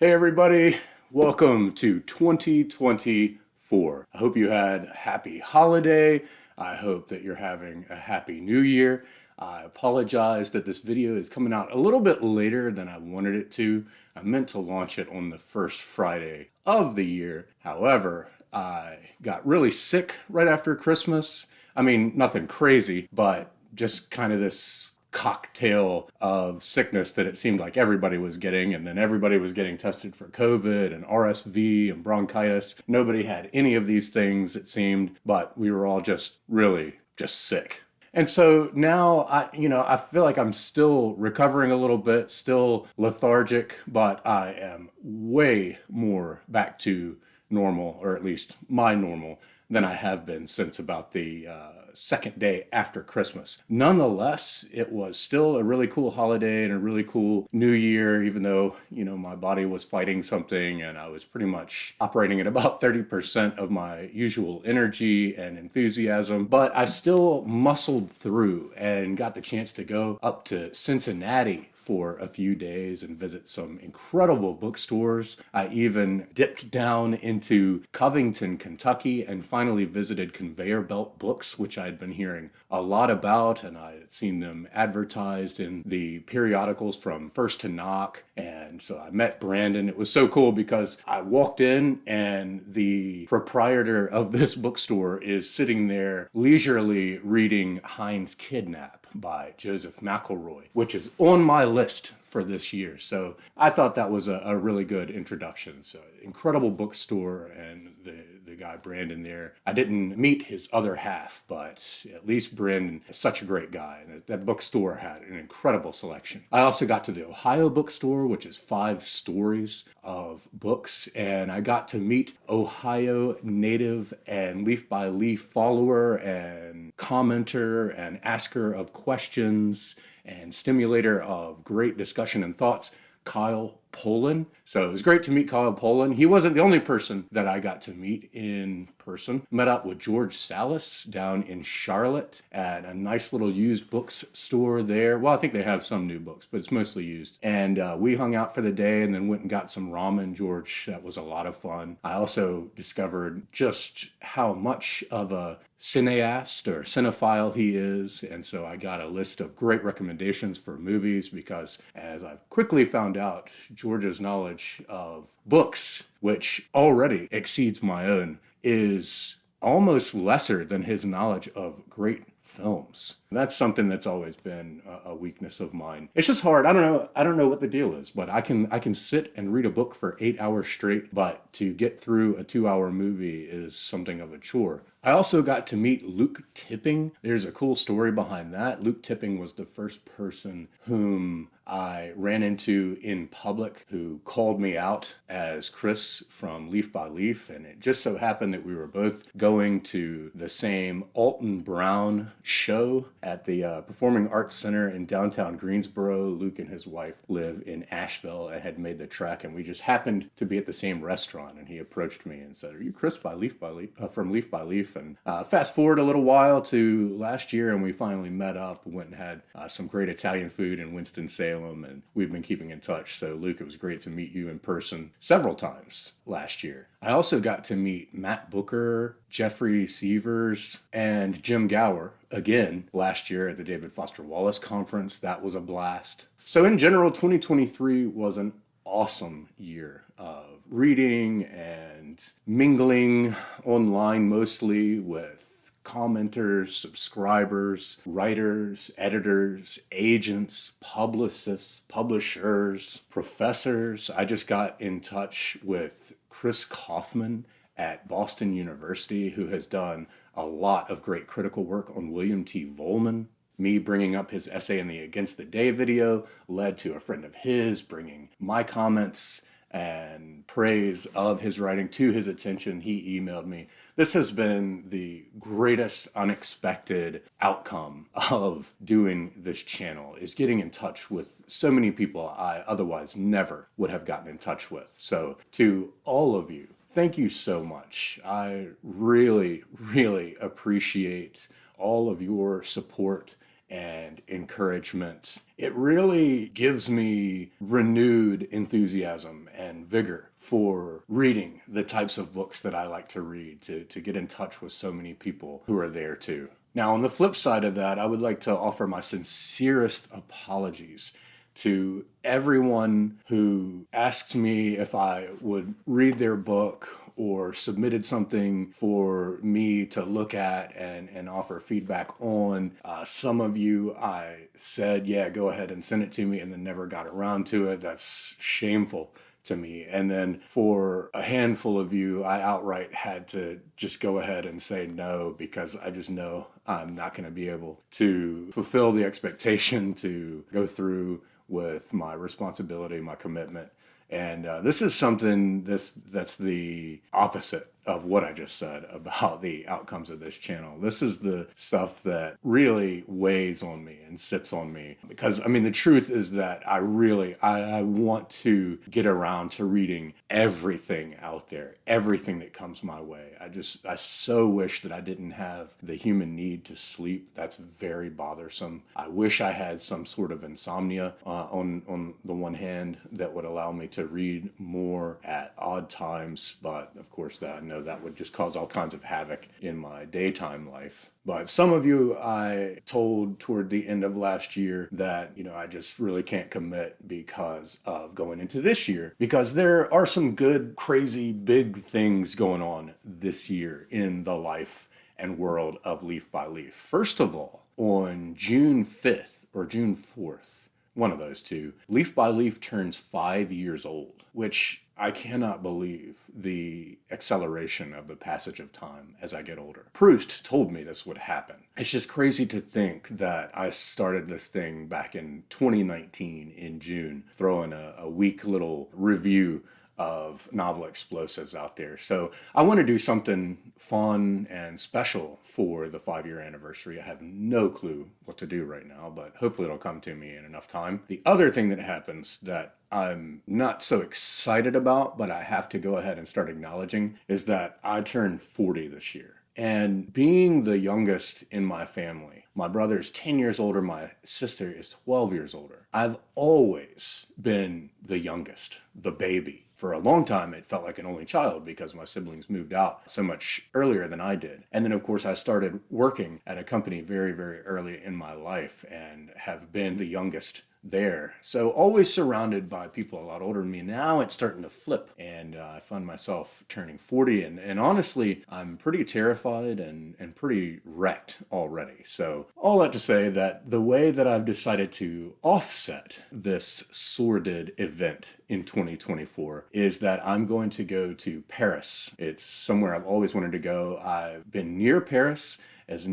Hey everybody, welcome to 2024. I hope you had a happy holiday. I hope that you're having a happy new year. I apologize that this video is coming out a little bit later than I wanted it to. I meant to launch it on the first Friday of the year. However, I got really sick right after Christmas. I mean, nothing crazy, but just kind of this cocktail of sickness that it seemed like everybody was getting, and then everybody was getting tested for COVID and RSV and bronchitis. Nobody had any of these things, it seemed, but we were all just really just sick. And so now I feel like I'm still recovering a little bit, still lethargic, but I am way more back to normal, or at least my normal, than I have been since about the second day after Christmas. Nonetheless, it was still a really cool holiday and a really cool new year, even though, my body was fighting something and I was pretty much operating at about 30% of my usual energy and enthusiasm. But I still muscled through and got the chance to go up to Cincinnati for a few days and visit some incredible bookstores. I even dipped down into Covington, Kentucky, and finally visited Conveyor Belt Books, which I'd been hearing a lot about, and I had seen them advertised in the periodicals from First to Knock. And so I met Brandon. It was so cool because I walked in and the proprietor of this bookstore is sitting there leisurely reading Heinz Kidnap by Joseph McElroy, which is on my list for this year. So I thought that was a really good introduction. So incredible bookstore, and the guy Brandon there. I didn't meet his other half, but at least Brandon is such a great guy, and that bookstore had an incredible selection. I also got to the Ohio bookstore, which is 5 stories of books, and I got to meet Ohio native and Leaf by Leaf follower and commenter and asker of questions and stimulator of great discussion and thoughts, Kyle Poland. So it was great to meet Kyle Poland. He wasn't the only person that I got to meet in person. Met up with George Salas down in Charlotte at a nice little used books store there. Well, I think they have some new books, but it's mostly used. And we hung out for the day and then went and got some ramen, George. That was a lot of fun. I also discovered just how much of a cineast or cinephile he is, and so I got a list of great recommendations for movies because, as I've quickly found out, George's knowledge of books, which already exceeds my own, is almost lesser than his knowledge of great films. That's something that's always been a weakness of mine. It's just hard. I don't know what the deal is, but I can sit and read a book for 8 hours straight, but to get through a 2-hour movie is something of a chore. I also got to meet Luke Tipping. There's a cool story behind that. Luke Tipping was the first person whom I ran into in public who called me out as Chris from Leaf by Leaf, and it just so happened that we were both going to the same Alton Brown show at the Performing Arts Center in downtown Greensboro. Luke and his wife live in Asheville and had made the trek, and we just happened to be at the same restaurant, and he approached me and said, "Are you Chris from Leaf by Leaf?" And fast forward a little while to last year, and we finally met up, went and had some great Italian food in Winston-Salem, and we've been keeping in touch. So Luke, it was great to meet you in person several times last year. I also got to meet Matt Booker, Jeffrey Sievers, and Jim Gower again last year at the David Foster Wallace Conference. That was a blast. So in general, 2023 was an awesome year of reading and mingling online, mostly with commenters, subscribers, writers, editors, agents, publicists, publishers, professors. I just got in touch with Chris Kaufman at Boston University, who has done a lot of great critical work on William T. Vollmann. Me bringing up his essay in the Against the Day video led to a friend of his bringing my comments and praise of his writing to his attention. He emailed me. This has been the greatest unexpected outcome of doing this channel, is getting in touch with so many people I otherwise never would have gotten in touch with. So to all of you, thank you so much. I really, really appreciate all of your support and encouragement. It really gives me renewed enthusiasm and vigor for reading the types of books that I like to read, to get in touch with so many people who are there too. Now, on the flip side of that, I would like to offer my sincerest apologies to everyone who asked me if I would read their book or submitted something for me to look at and offer feedback on. Some of you, I said, yeah, go ahead and send it to me, and then never got around to it. That's shameful to me. And then for a handful of you, I outright had to just go ahead and say no, because I just know I'm not going to be able to fulfill the expectation to go through with my responsibility, my commitment. And this is something that's the opposite of what I just said about the outcomes of this channel. This is the stuff that really weighs on me and sits on me, because I mean, the truth is that I want to get around to reading everything out there, everything that comes my way. I so wish that I didn't have the human need to sleep. That's very bothersome. I wish I had some sort of insomnia on the one hand that would allow me to read more at odd times, but of course that I know that would just cause all kinds of havoc in my daytime life. But some of you I told toward the end of last year that, I just really can't commit because of going into this year, because there are some good, crazy, big things going on this year in the life and world of Leaf by Leaf. First of all, on June 5th or June 4th, one of those two, Leaf by Leaf turns 5 years old, which I cannot believe the acceleration of the passage of time as I get older. Proust told me this would happen. It's just crazy to think that I started this thing back in 2019 in June, throwing a weak little review of novel explosives out there. So I want to do something fun and special for the 5-year anniversary. I have no clue what to do right now, but hopefully it'll come to me in enough time. The other thing that happens that I'm not so excited about, but I have to go ahead and start acknowledging, is that I turned 40 this year. And being the youngest in my family, my brother is 10 years older, my sister is 12 years older. I've always been the youngest, the baby. For a long time, it felt like an only child because my siblings moved out so much earlier than I did. And then, of course, I started working at a company very, very early in my life and have been the youngest there. So always surrounded by people a lot older than me. Now it's starting to flip, and I find myself turning 40, and honestly, I'm pretty terrified and pretty wrecked already. So all that to say that the way that I've decided to offset this sordid event in 2024 is that I'm going to go to Paris. It's somewhere I've always wanted to go. I've been near Paris as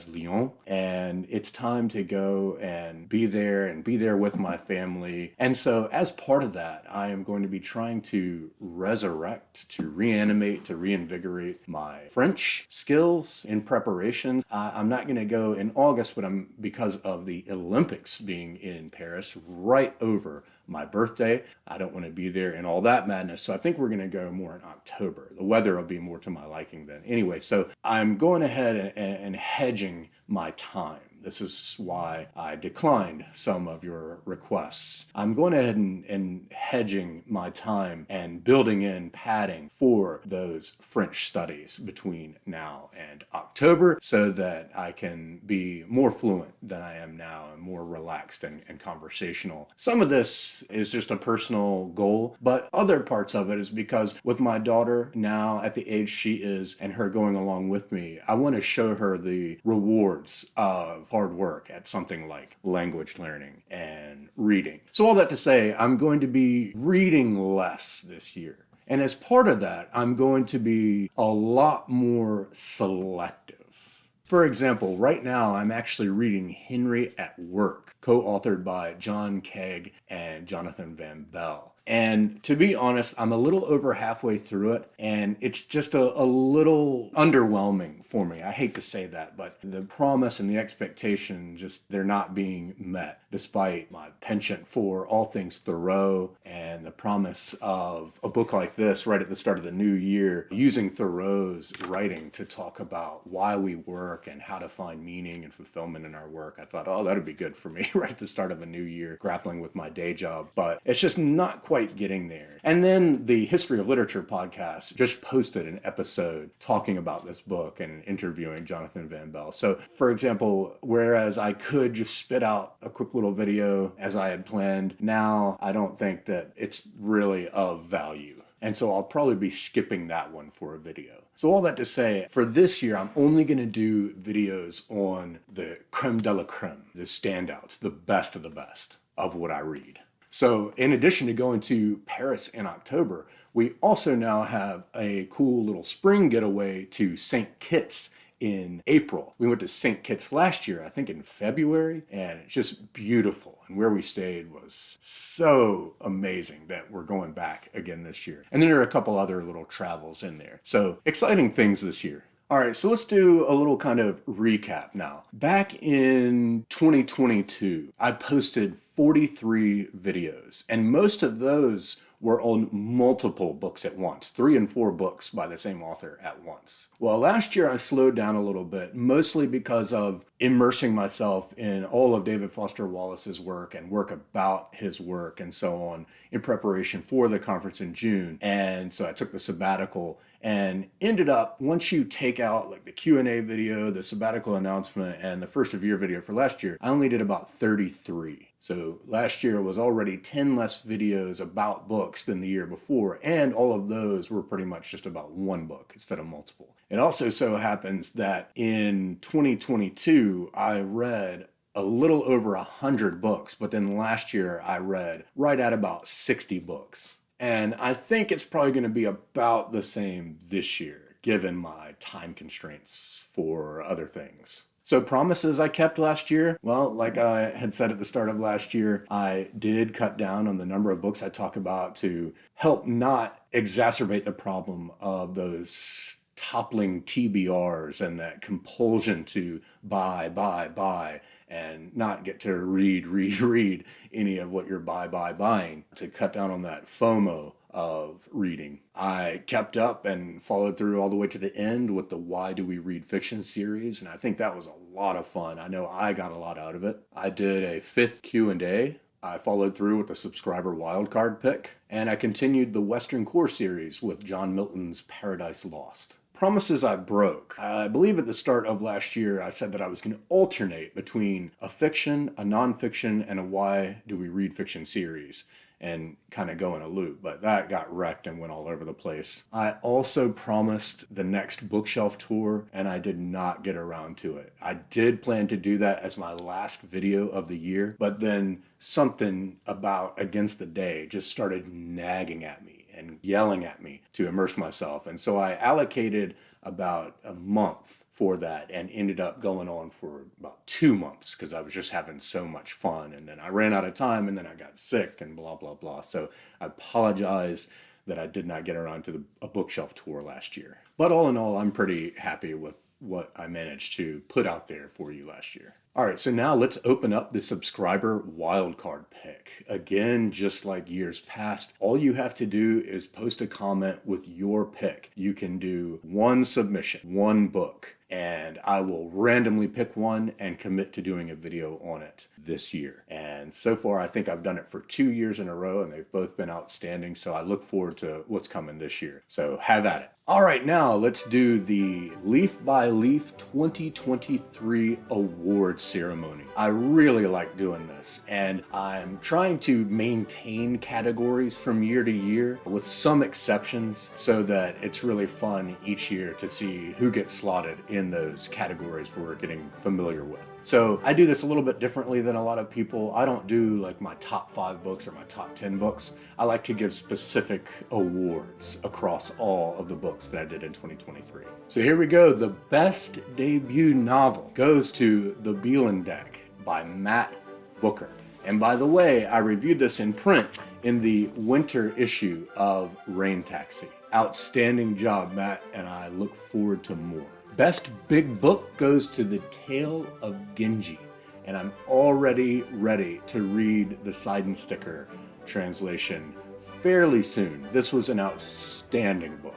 Lyon, and it's time to go and be there with my family. And so as part of that, I am going to be trying to resurrect, to reanimate, to reinvigorate my French skills in preparation. I'm not going to go in August, but because of the Olympics being in Paris right over my birthday, I don't want to be there and all that madness. So I think we're going to go more in October. The weather will be more to my liking then. Anyway, so I'm going ahead and hedging my time. This is why I declined some of your requests. I'm going ahead and hedging my time and building in padding for those French studies between now and October so that I can be more fluent than I am now and more relaxed and conversational. Some of this is just a personal goal, but other parts of it is because with my daughter now at the age she is and her going along with me, I want to show her the rewards of hard work at something like language learning and reading. So all that to say, I'm going to be reading less this year. And as part of that, I'm going to be a lot more selective. For example, right now I'm actually reading Henry at Work, co-authored by John Keg and Jonathan Van Bell. And to be honest, I'm a little over halfway through it, and it's just a little underwhelming for me. I hate to say that, but the promise and the expectation, just they're not being met, despite my penchant for all things Thoreau and the promise of a book like this right at the start of the new year, using Thoreau's writing to talk about why we work and how to find meaning and fulfillment in our work. I thought, oh, that'd be good for me right at the start of a new year, grappling with my day job. But it's just not quite getting there. And then the History of Literature podcast just posted an episode talking about this book and interviewing Jonathan Van Bell. So, for example, whereas I could just spit out a quick little video as I had planned, now I don't think that it's really of value. And so I'll probably be skipping that one for a video. So all that to say, for this year, I'm only going to do videos on the creme de la creme, the standouts, the best of the best of what I read. So in addition to going to Paris in October, we also now have a cool little spring getaway to St. Kitts in April. We went to St. Kitts last year, I think in February, and it's just beautiful. And where we stayed was so amazing that we're going back again this year. And then there are a couple other little travels in there. So exciting things this year. All right, so let's do a little kind of recap now. Back in 2022, I posted 43 videos, and most of those were on multiple books at once, 3 and 4 books by the same author at once. Well, last year I slowed down a little bit, mostly because of immersing myself in all of David Foster Wallace's work and work about his work and so on in preparation for the conference in June. And so I took the sabbatical and ended up, once you take out like the Q&A video, the sabbatical announcement, and the first of year video for last year, I only did about 33. So last year was already 10 less videos about books than the year before, and all of those were pretty much just about one book instead of multiple. It also so happens that in 2022, I read a little over 100 books, but then last year I read right at about 60 books. And I think it's probably going to be about the same this year, given my time constraints for other things. So promises I kept last year, well, like I had said at the start of last year, I did cut down on the number of books I talk about to help not exacerbate the problem of those toppling TBRs and that compulsion to buy, and not get to read any of what you're buying, to cut down on that FOMO of reading. I kept up and followed through all the way to the end with the Why Do We Read Fiction series, and I think that was a lot of fun. I know I got a lot out of it. I did a 5th Q&A. I followed through with the subscriber Wildcard pick, and I continued the Western Core series with John Milton's Paradise Lost. Promises I broke. I believe at the start of last year, I said that I was going to alternate between a fiction, a nonfiction, and a Why Do We Read Fiction series, and kind of go in a loop, but that got wrecked and went all over the place. I also promised the next bookshelf tour, and I did not get around to it. I did plan to do that as my last video of the year, but then something about Against the Day just started nagging at me and yelling at me to immerse myself. And so I allocated about a month for that and ended up going on for about 2 months because I was just having so much fun. And then I ran out of time and then I got sick and blah, blah, blah. So I apologize that I did not get around to a bookshelf tour last year. But all in all, I'm pretty happy with what I managed to put out there for you last year. All right, so now let's open up the subscriber wildcard pick. Again, just like years past, all you have to do is post a comment with your pick. You can do one submission, one book, and I will randomly pick one and commit to doing a video on it this year. And so far, I think I've done it for 2 years in a row, and they've both been outstanding, so I look forward to what's coming this year. So have at it. All right, now let's do the Leaf by Leaf 2023 awards ceremony. I really like doing this, and I'm trying to maintain categories from year to year with some exceptions so that it's really fun each year to see who gets slotted in those categories we're getting familiar with. So I do this a little bit differently than a lot of people. I don't do like my top 5 books or my top 10 books. I like to give specific awards across all of the books that I did in 2023. So here we go. The best debut novel goes to The Beelan Deck by Matt Booker. And by the way, I reviewed this in print in the winter issue of Rain Taxi. Outstanding job, Matt, and I look forward to more. Best big book goes to The Tale of Genji, and I'm already ready to read the Seidensticker translation fairly soon. This was an outstanding book.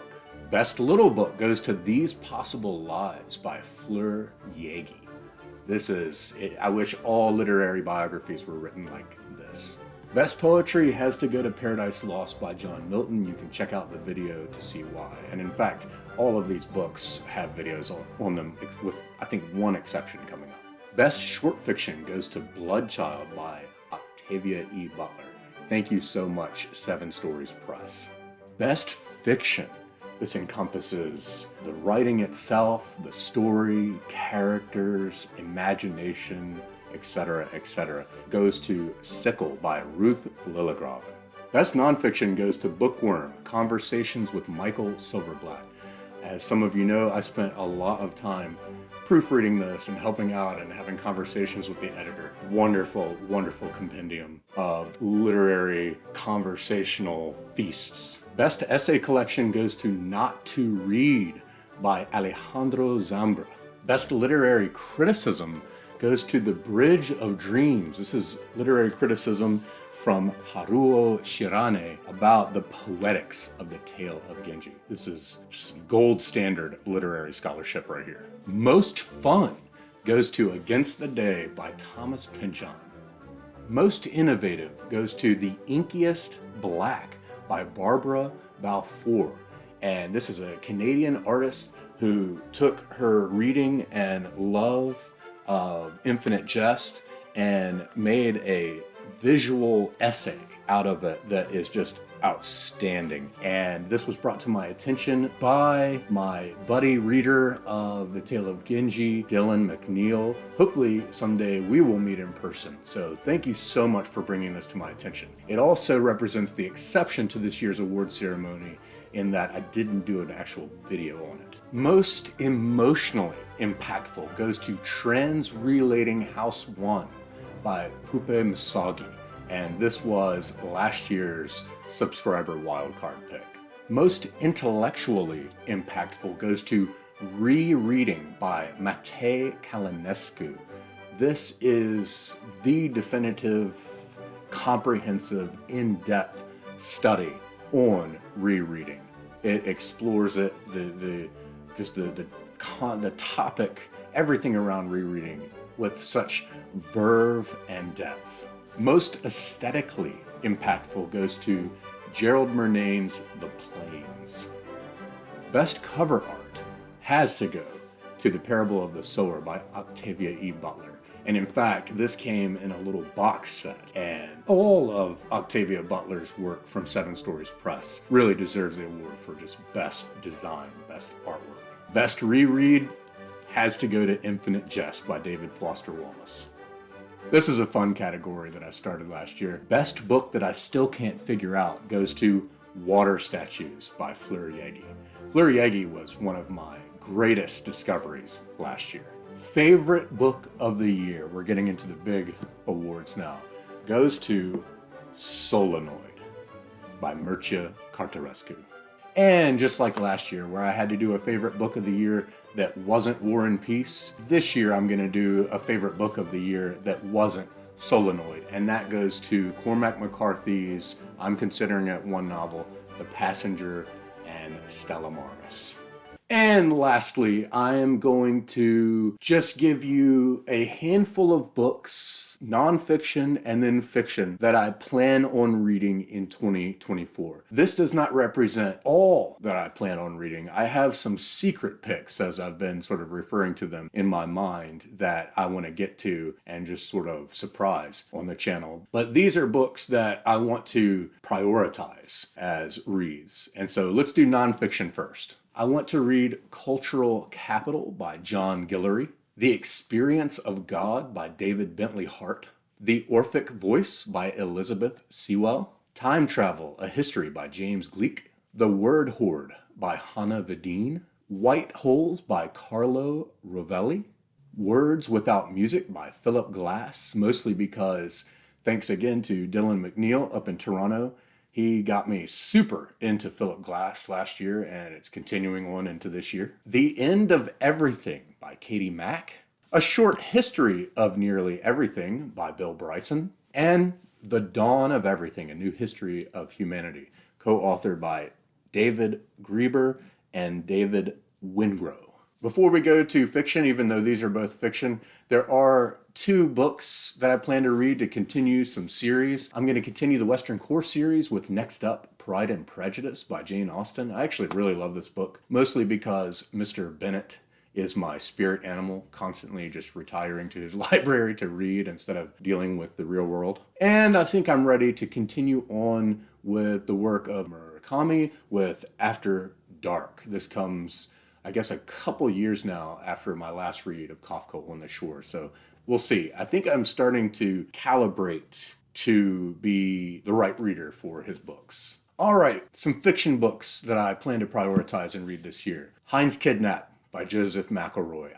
Best little book goes to These Possible Lives by Fleur Yagi. I wish all literary biographies were written like this. Best poetry has to go to Paradise Lost by John Milton. You can check out the video to see why. And in fact, all of these books have videos on them, with I think one exception coming up. Best short fiction goes to Bloodchild by Octavia E. Butler. Thank you so much, 7 Stories Press. Best fiction. This encompasses the writing itself, the story, characters, imagination, etc., etc. Goes to Sickle by Ruth Lilligraven. Best nonfiction goes to Bookworm, Conversations with Michael Silverblatt. As some of you know, I spent a lot of time proofreading this and helping out and having conversations with the editor. Wonderful, wonderful compendium of literary conversational feasts. Best essay collection goes to Not to Read by Alejandro Zambra. Best literary criticism goes to The Bridge of Dreams. This is literary criticism from Haruo Shirane about the poetics of the Tale of Genji. This is some gold standard literary scholarship right here. Most fun goes to Against the Day by Thomas Pynchon. Most innovative goes to The Inkiest Black by Barbara Balfour. And this is a Canadian artist who took her reading and love of Infinite Jest and made a visual essay out of it that is just outstanding. And this was brought to my attention by my buddy reader of The Tale of Genji, Dylan McNeil. Hopefully someday we will meet in person. So thank you so much for bringing this to my attention. It also represents the exception to this year's award ceremony in that I didn't do an actual video on it. Most emotionally impactful goes to Trans-Relating House 1 by Pupe Misagi, and this was last year's subscriber wildcard pick. Most intellectually impactful goes to Rereading by Matei Kalinescu. This is the definitive, comprehensive, in-depth study on rereading. It explores it, the topic, everything around rereading with such verve and depth. Most aesthetically impactful goes to Gerald Murnane's The Plains. Best cover art has to go to The Parable of the Sower by Octavia E. Butler. And in fact, this came in a little box set, and all of Octavia Butler's work from 7 Stories Press really deserves the award for just best design, best artwork. Best reread has to go to Infinite Jest by David Foster Wallace. This is a fun category that I started last year. Best book that I still can't figure out goes to Water Statues by Fleur Yagi. Fleur Yagi was one of my greatest discoveries last year. Favorite book of the year, we're getting into the big awards now, goes to Solenoid by Mircea Cartarescu. And just like last year, where I had to do a favorite book of the year that wasn't War and Peace, this year I'm going to do a favorite book of the year that wasn't Solenoid, and that goes to Cormac McCarthy's, I'm considering it one novel, The Passenger and Stella Maris. And lastly, I am going to just give you a handful of books, nonfiction and then fiction, that I plan on reading in 2024. This does not represent all that I plan on reading. I have some secret picks, as I've been sort of referring to them in my mind, that I want to get to and just sort of surprise on the channel. But these are books that I want to prioritize as reads. And so let's do nonfiction first. I want to read Cultural Capital by John Guillory, The Experience of God by David Bentley Hart, The Orphic Voice by Elizabeth Sewell, Time Travel, A History by James Gleek, The Word Horde by Hannah Vedeen, White Holes by Carlo Rovelli, Words Without Music by Philip Glass, mostly because Thanks again to Dylan McNeil up in Toronto. He got me super into Philip Glass last year, and it's continuing on into this year. The End of Everything by Katie Mack. A Short History of Nearly Everything by Bill Bryson. And The Dawn of Everything, A New History of Humanity, co-authored by David Grieber and David Wingrove. Before we go to fiction, even though these are both fiction, there are 2 books that I plan to read to continue some series. I'm going to continue the Western Core series with next up Pride and Prejudice by Jane Austen. I actually really love this book, mostly because Mr. Bennet is my spirit animal, constantly just retiring to his library to read instead of dealing with the real world. And I think I'm ready to continue on with the work of Murakami with After Dark. This comes, I guess, a couple years now after my last read of Kafka on the Shore. So we'll see. I think I'm starting to calibrate to be the right reader for his books. All right, some fiction books that I plan to prioritize and read this year. Heinz Kidnap by Joseph McElroy.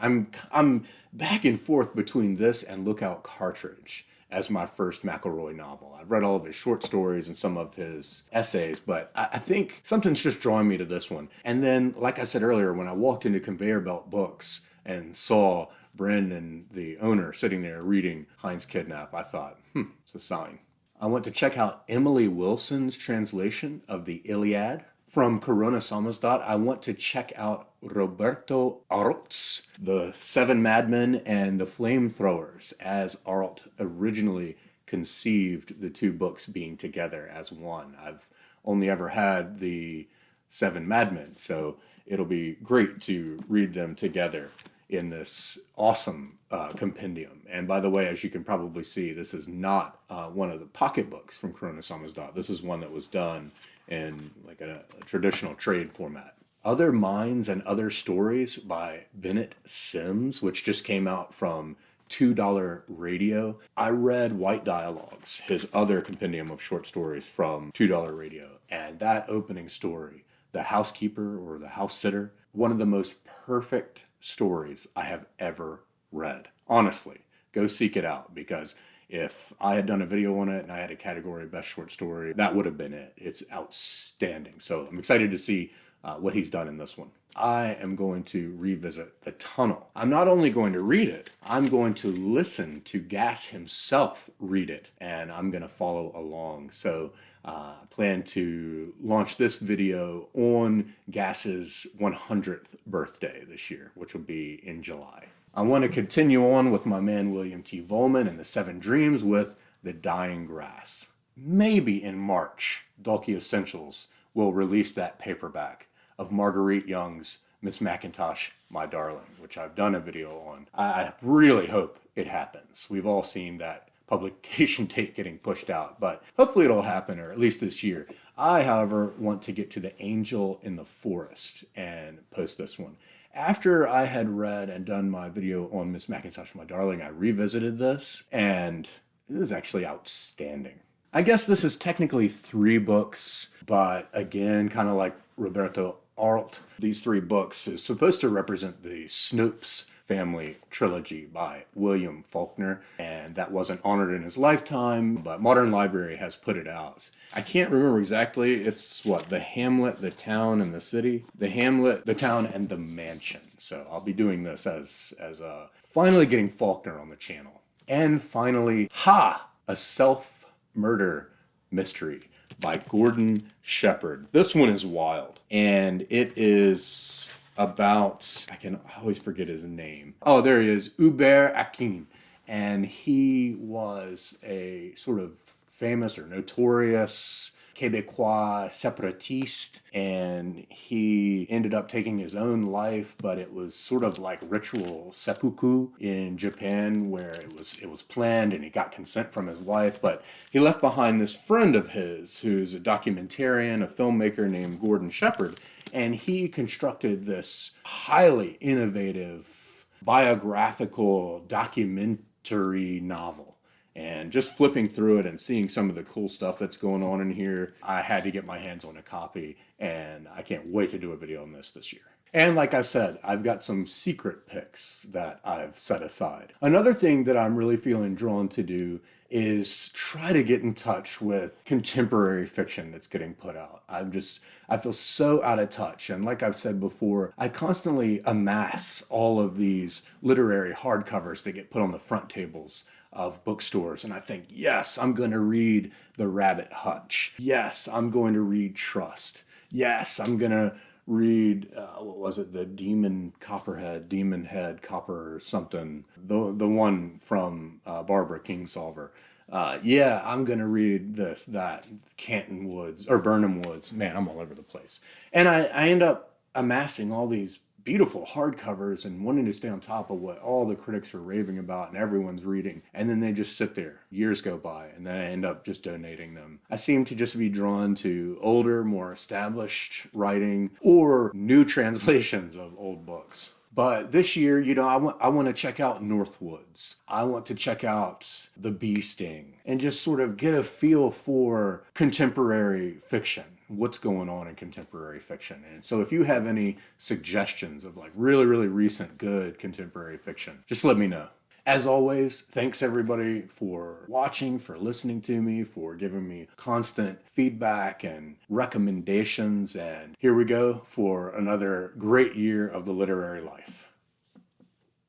I'm back and forth between this and Lookout Cartridge as my first McElroy novel. I've read all of his short stories and some of his essays, but I think something's just drawing me to this one. And then, like I said earlier, when I walked into Conveyor Belt Books and saw Brendan, the owner, sitting there reading Heinz Kidnap, I thought, it's a sign. I went to check out Emily Wilson's translation of the Iliad. From Corona Samizdat, I want to check out Roberto Arlt's The Seven Madmen and the Flamethrowers, as Arlt originally conceived the 2 books being together as one. I've only ever had the Seven Madmen, so it'll be great to read them together in this awesome compendium. And by the way, as you can probably see, this is not one of the pocketbooks from Corona Samizdat. This is one that was done in like a traditional trade format. Other Minds and Other Stories by Bennett Sims, which just came out from $2 Radio. I read White Dialogues, his other compendium of short stories from $2 Radio, and that opening story, The Housekeeper or The House Sitter, one of the most perfect stories I have ever read. Honestly, go seek it out, because if I had done a video on it and I had a category Best Short Story, that would have been it. It's outstanding. So I'm excited to see what he's done in this one. I am going to revisit The Tunnel. I'm not only going to read it, I'm going to listen to Gass himself read it, and I'm going to follow along. So I plan to launch this video on Gass's 100th birthday this year, which will be in July. I want to continue on with my man William T. Volman and the 7 Dreams with The Dying Grass. Maybe in March, Dalkey Essentials will release that paperback of Marguerite Young's Miss Mackintosh, My Darling, which I've done a video on. I really hope it happens. We've all seen that publication date getting pushed out, but hopefully it'll happen, or at least this year. I, however, want to get to The Angel in the Forest and post this one. After I had read and done my video on Miss Mackintosh, My Darling, I revisited this, and it is actually outstanding. I guess this is technically 3 books, but again, kind of like Roberto Arlt, these 3 books is supposed to represent the Snopes family trilogy by William Faulkner, and that wasn't honored in his lifetime, but Modern Library has put it out. I can't remember exactly. It's what? The Hamlet, the Town, and the City? The Hamlet, the Town, and the Mansion. So I'll be doing this as finally getting Faulkner on the channel. And finally, a self-murder mystery by Gordon Shepherd. This one is wild, and it is about, I always forget his name. Oh, there he is, Hubert Aquin. And he was a sort of famous or notorious Québécois separatiste, and he ended up taking his own life, but it was sort of like ritual seppuku in Japan, where it was planned and he got consent from his wife, but he left behind this friend of his who's a documentarian, a filmmaker named Gordon Shepherd, and he constructed this highly innovative biographical documentary novel. And just flipping through it and seeing some of the cool stuff that's going on in here, I had to get my hands on a copy, and I can't wait to do a video on this year. And like I said, I've got some secret picks that I've set aside. Another thing that I'm really feeling drawn to do is try to get in touch with contemporary fiction that's getting put out. I feel so out of touch. And like I've said before, I constantly amass all of these literary hardcovers that get put on the front tables of bookstores. And I think, yes, I'm going to read The Rabbit Hutch. Yes, I'm going to read Trust. Yes, I'm going to read, what was it, the Demon Head Copper or something, the one from Barbara Kingsolver. Yeah, I'm going to read this, that, Canton Woods, or Burnham Woods. Man, I'm all over the place. And I end up amassing all these beautiful hardcovers and wanting to stay on top of what all the critics are raving about and everyone's reading. And then they just sit there. Years go by, and then I end up just donating them. I seem to just be drawn to older, more established writing or new translations of old books. But this year, I want to check out Northwoods. I want to check out The Bee Sting and just sort of get a feel for contemporary fiction. What's going on in contemporary fiction. And so if you have any suggestions of like really, really recent good contemporary fiction, just let me know. As always, thanks everybody for watching, for listening to me, for giving me constant feedback and recommendations. And here we go for another great year of the literary life.